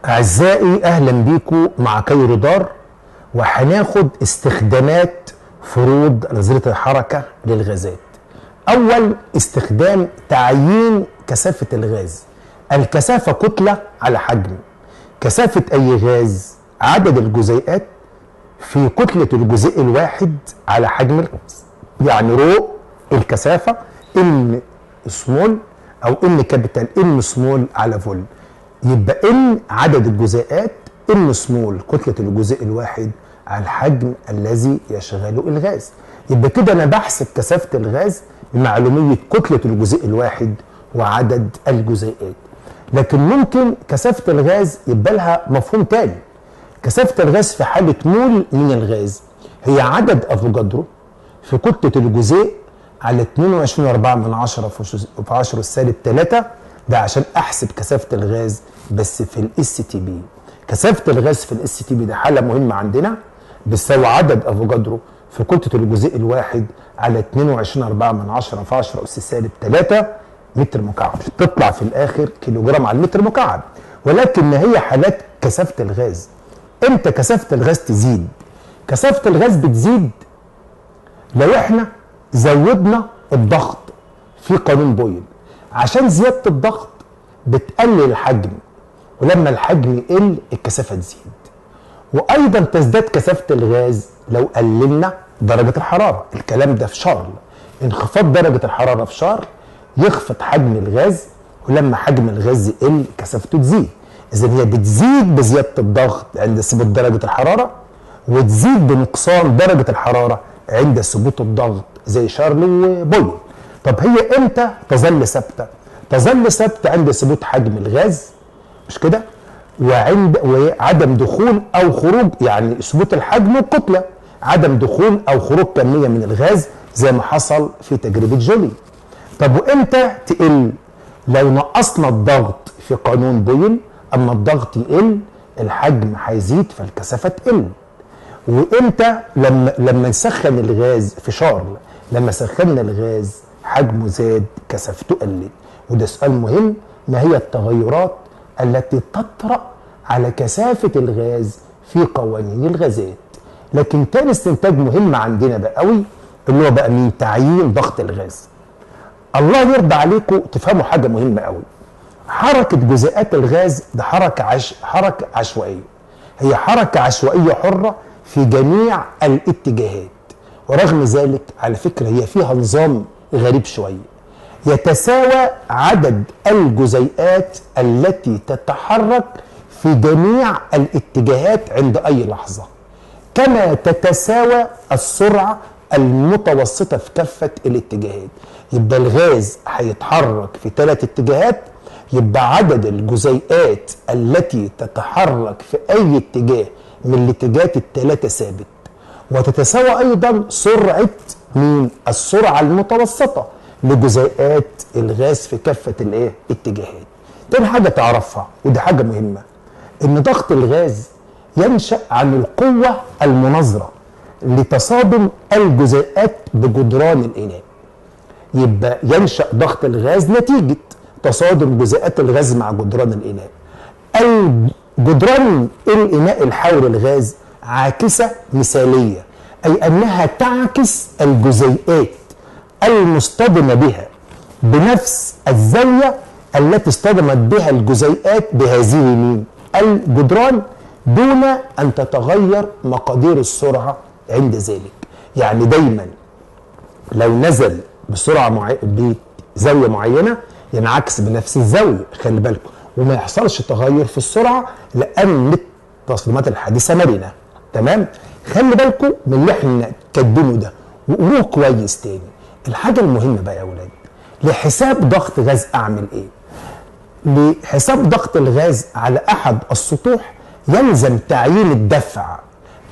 أعزائي أهلا بيكم مع كايرو دار، وهناخد استخدامات فروض نظرية الحركة للغازات. أول استخدام تعيين كثافة الغاز. الكثافة كتلة على حجم. كثافة أي غاز عدد الجزيئات في كتلة الجزيء الواحد على حجم الغاز. يعني رو الكثافة ان سمول أو ان كابيتال ان سمول على فول، يبقى ان عدد الجزيئات ان سمول كتلة الجزيء الواحد على الحجم الذي يشغله الغاز. يبقى كده انا بحسب كثافة الغاز بمعلومية كتلة الجزيء الواحد وعدد الجزيئات. لكن ممكن كثافة الغاز يبقى لها مفهوم تاني. كثافة الغاز في حالة مول من الغاز هي عدد افوجادرو في كتلة الجزيء على 22.4 في 10 السالب 3. ده عشان احسب كثافه الغاز بس في الاس تي بي. كثافه الغاز في الاس تي بي ده حاله مهمه عندنا، بتساوي عدد افوجادرو في كتله الجزيء الواحد على 22.4 في 10 اس سالب 3 متر مكعب، تطلع في الاخر كيلو جرام على المتر مكعب. ولكن هي حالات كثافه الغاز. امتى كثافه الغاز تزيد؟ كثافه الغاز بتزيد لو احنا زودنا الضغط في قانون بويل. عشان زيادة الضغط بتقلل الحجم، ولما الحجم يقل الكثافة تزيد. وأيضا تزداد كثافة الغاز لو قللنا درجة الحرارة. الكلام ده في شارل. انخفاض درجة الحرارة في شارل يخفض حجم الغاز، ولما حجم الغاز يقل كثافته تزيد. إذا هي بتزيد بزيادة الضغط عند ثبوت درجة الحرارة، وتزيد بنقصان درجة الحرارة عند ثبوت الضغط زي شارل وبويل. طب هي امتى تظل ثابته؟ تظل ثابته عند ثبوت حجم الغاز، مش كده؟ وعدم دخول او خروج، يعني ثبوت الحجم والكتله، عدم دخول او خروج كميه من الغاز زي ما حصل في تجربه جولي. طب وامتى تقل؟ لو نقصنا الضغط في قانون بويل، اما الضغط يقل الحجم هيزيد فالكثافه تقل. وامتى؟ لما نسخن الغاز في شارل، لما سخنا الغاز حجمه زاد كثافته قلت. وده سؤال مهم، ما هي التغيرات التي تطرأ على كثافة الغاز في قوانين الغازات؟ لكن تاني استنتاج مهم عندنا بقى قوي، اللي هو بقى من تعيين ضغط الغاز. الله يرضى عليكم تفهموا حاجة مهمة قوي. حركة جزيئات الغاز ده حركة عشوائية. هي حركة عشوائية حرة في جميع الاتجاهات. ورغم ذلك على فكرة هي فيها نظام غريب شوية. يتساوى عدد الجزيئات التي تتحرك في جميع الاتجاهات عند أي لحظة، كما تتساوى السرعة المتوسطة في كافة الاتجاهات. يبقى الغاز هيتحرك في 3 اتجاهات، يبقى عدد الجزيئات التي تتحرك في أي اتجاه من الاتجاهات ال3 ثابت. وتتساوى ايضا سرعه السرعه المتوسطه لجزيئات الغاز في كافه الاتجاهات. تاني حاجه تعرفها ودي حاجه مهمه، ان ضغط الغاز ينشا عن القوه المناظره لتصادم الجزيئات بجدران الاناء. يبقى ينشا ضغط الغاز نتيجه تصادم جزيئات الغاز مع جدران الاناء. جدران الاناء الحول الغاز عاكسة مثالية، أي أنها تعكس الجزيئات المصطدمة بها بنفس الزاوية التي اصطدمت بها الجزيئات بهذه الجدران، دون أن تتغير مقادير السرعة عند ذلك. يعني دايما لو نزل بسرعة بزاوية معينة ينعكس بنفس الزاوية، خلي بالكم، وما يحصلش تغير في السرعة لأن التصميمات الحديثة مرنة. تمام؟ خلي بالكم من اللي احنا كاتبينه ده وقروه كويس تاني. الحاجه المهمه بقى يا اولاد، لحساب ضغط غاز اعمل ايه؟ لحساب ضغط الغاز على احد السطوح يلزم تعيين الدفع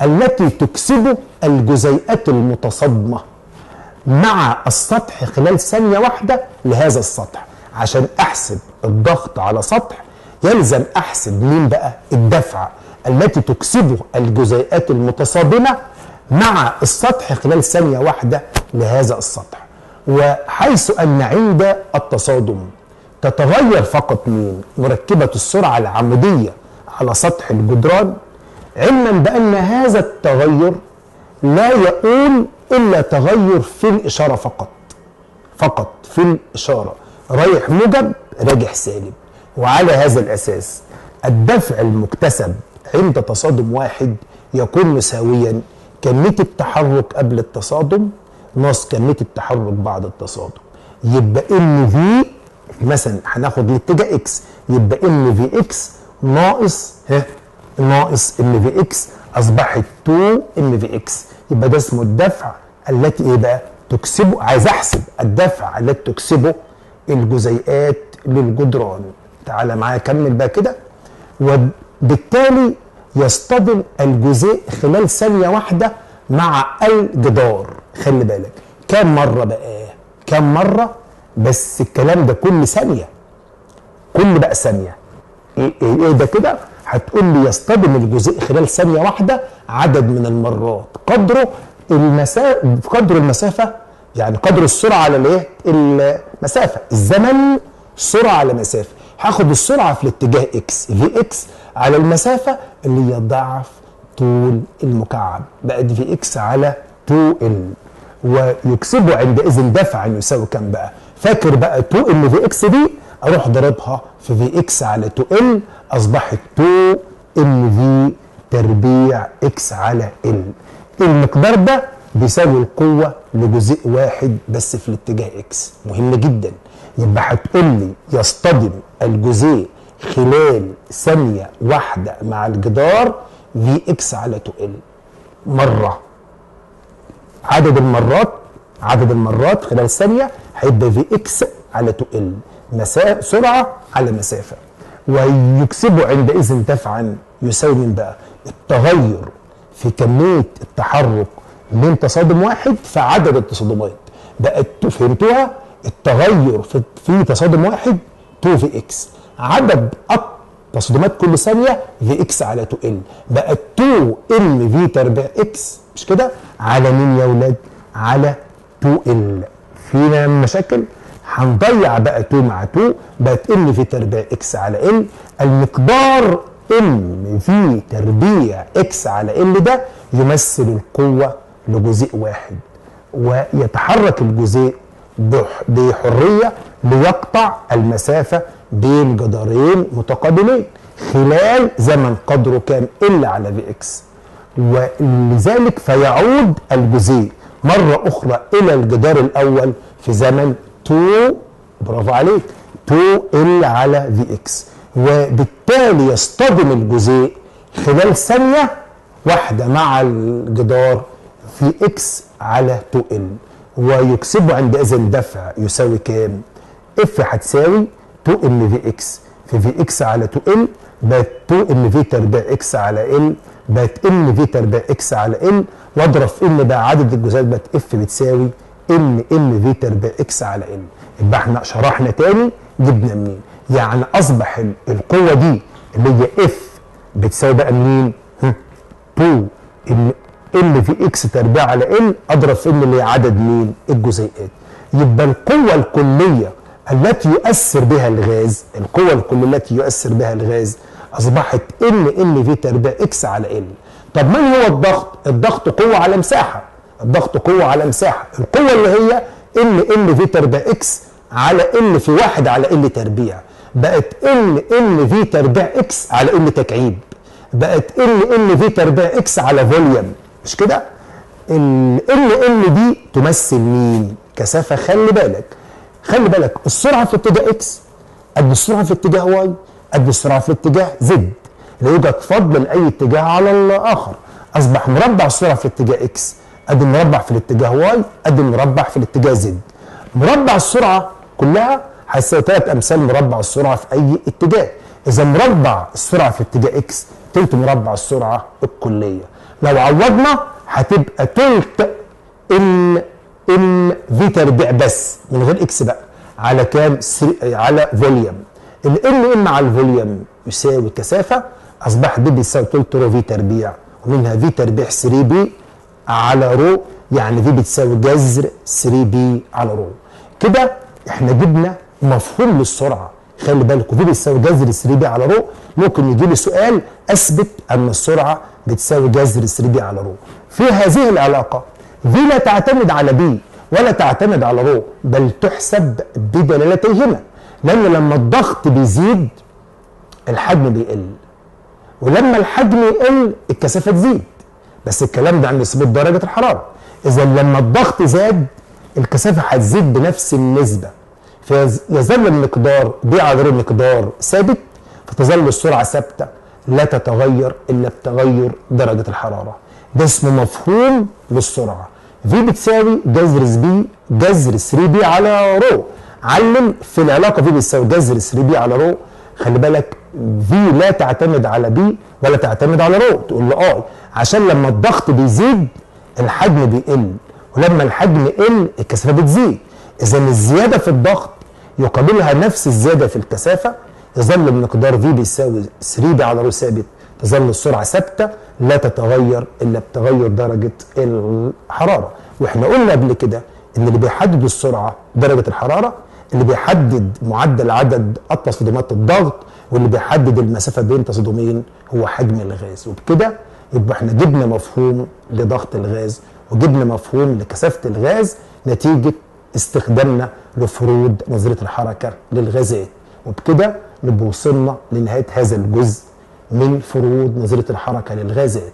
التي تكسبه الجزيئات المتصادمه مع السطح خلال ثانيه واحده لهذا السطح. عشان احسب الضغط على سطح يلزم احسب مين بقى؟ الدفع التي تكسبه الجزيئات المتصادمة مع السطح خلال ثانية واحدة لهذا السطح. وحيث أن عند التصادم تتغير فقط مركبة السرعة العمودية على سطح الجدران، علما بأن هذا التغير لا يقول إلا تغير في الإشارة فقط في الإشارة، رايح موجب راجع سالب. وعلى هذا الأساس الدفع المكتسب عند تصادم واحد يكون مساويا كمية التحرك قبل التصادم ناقص كمية التحرك بعد التصادم. يبقى ان في مثلا هناخد الاتجاه اكس، يبقى ان في اكس ناقص ان في اكس اصبحت 2 ان في اكس. يبقى ده اسمه الدفع التي ايه بقى؟ تكسبه. عايز احسب الدفع التي تكسبه الجزيئات للجدران. تعالى معايا كمل بقى كده. وبالتالي يصطدم الجزيء خلال ثانية واحدة مع الجدار. خلي بالك كام مرة بقى؟ كام مرة؟ بس الكلام ده كل ثانية، كل بقى ثانية. ايه ده كده؟ هتقول لي يصطدم الجزيء خلال ثانية واحدة عدد من المرات قدر المسافة، يعني قدر السرعة على الايه؟ المسافة. الزمن سرعة على مسافة. هاخد السرعة في الاتجاه اكس في اكس على المسافة اللي هي ضعف طول المكعب، بقت في اكس على 2 ال. ويكسبه عندئذ دفعا يساوي كام بقى؟ فاكر بقى 2 ال في اكس دي اروح ضربها في اكس على 2 ال، اصبحت 2 ال في تربيع اكس على ال. المقدار ده بيساوي القوة لجزيء واحد بس في الاتجاه اكس. مهم جدا. يبقى هتقول لي يصطدم الجزيء خلال ثانية واحدة مع الجدار في اكس على 2 ال مرة. عدد المرات خلال ثانية هيبقى في اكس على 2 ال، سرعة على مسافة. ويكسبه عندئذ دفعا يساوي من بقى؟ التغير في كمية التحرك من تصادم واحد في عدد التصادمات. بقت فهمتوها؟ التغير في تصادم واحد 2 في اكس، عدد تصادمات كل ثانية في اكس على 2 ال، بقت 2 ال في تربيع اكس، مش كده؟ على مين يا ولاد؟ على 2 ال. فينا مشاكل؟ هنضيع بقى 2 مع 2، بقت ال في تربيع اكس على ال. المقدار ال في تربيع اكس على ال ده يمثل القوة لجزيء واحد، ويتحرك الجزيء بحرية ليقطع المسافة بين جدارين متقابلين خلال زمن قدره كام؟ ال على في اكس. ولذلك فيعود الجزيء مرة أخرى إلى الجدار الأول في زمن 2، برافو عليك، 2 ال على في اكس. وبالتالي يصطدم الجزيء خلال ثانية واحدة مع الجدار في اكس على 2 ال، ويكسبه عندئذ دفع يساوي كام؟ اف هتساوي 2 ال في اكس في اكس على 2 ال، بقت 2 ال في تربيع اكس على ال، بقت ال في تربيع اكس على ال، واضرب في ال بقى عدد الجزيئات، بقت اف بتساوي ال في تربيع اكس على ال. يبقى احنا شرحنا تاني جبنا منين؟ يعني اصبح القوه دي اللي هي اف بتساوي بقى منين؟ 2 ال في اكس تربيع على ال، اضرب في ال اللي هي عدد مين؟ الجزيئات. يبقى القوه الكليه التي يؤثر بها الغاز، القوه الكليه التي يؤثر بها الغاز اصبحت ال في تربيع اكس على ال. طب من هو الضغط؟ الضغط قوه على مساحه، الضغط قوه على مساحه. القوه اللي هي ال في تربيع اكس على ال في 1 على ال تربيع، بقت ال في تربيع اكس على ال تكعيب، بقت ال في تربيع اكس على فوليوم، مش كده؟ ال دي تمثل مين؟ كثافه. خلي بالك السرعه في اتجاه اكس قد السرعه في اتجاه واي قد السرعه في اتجاه زد، لا يوجد فضل لاي اتجاه على الاخر. اصبح مربع السرعه في اتجاه اكس قد المربع في الاتجاه واي قد المربع في الاتجاه زد. مربع السرعه كلها هتساوي 3 امثال مربع السرعه في اي اتجاه. اذا مربع السرعه في اتجاه اكس تلت مربع السرعه الكليه. لو عوضنا هتبقى تلت ال في تربيع بس من غير اكس بقى على كام؟ على فوليوم. ال على الفوليوم يساوي كثافه، اصبح دي بيساوي تلت رو في تربيع، ومنها في تربيع 3 بي على رو، يعني في بتساوي جذر 3 بي على رو. كده احنا جبنا مفهوم للسرعه. خلي بالكوا في بيساوي جذر 3 بي على رو. ممكن يجي لي سؤال اثبت ان السرعه بتساوي جذر 3 بي على رو. في هذه العلاقه في لا تعتمد على بي ولا تعتمد على رو، بل تحسب بدلالتيهما، لان لما الضغط بيزيد الحجم بيقل، ولما الحجم يقل الكثافه تزيد. بس الكلام ده عند ثبوت درجه الحراره. اذا لما الضغط زاد الكثافه هتزيد بنفس النسبه، فيظل المقدار بي على رو مقدار ثابت، فتظل السرعه ثابته لا تتغير الا بتغير درجه الحراره. ده اسمه مفهوم للسرعه. في بتساوي جذر 3 بي على رو. علم في العلاقه في بتساوي جذر 3 بي على رو. خلي بالك في لا تعتمد على بي ولا تعتمد على رو. تقول له عشان لما الضغط بيزيد الحجم بيقل، ولما الحجم يقل الكثافه بتزيد. اذا الزياده في الضغط يقابلها نفس الزياده في الكثافه، يظل المقدار في بيساوي 3 بي على رو ثابت، تظل السرعه ثابته لا تتغير الا بتغير درجه الحراره. واحنا قلنا قبل كده ان اللي بيحدد السرعه درجه الحراره، اللي بيحدد معدل عدد التصادمات الضغط، واللي بيحدد المسافه بين تصادمين هو حجم الغاز. وبكده يبقى احنا جبنا مفهوم لضغط الغاز وجبنا مفهوم لكثافه الغاز نتيجه استخدامنا لفروض نظريه الحركه للغازات. وبكده نبقى وصلنا لنهايه هذا الجزء من فروض نظريه الحركه للغازات.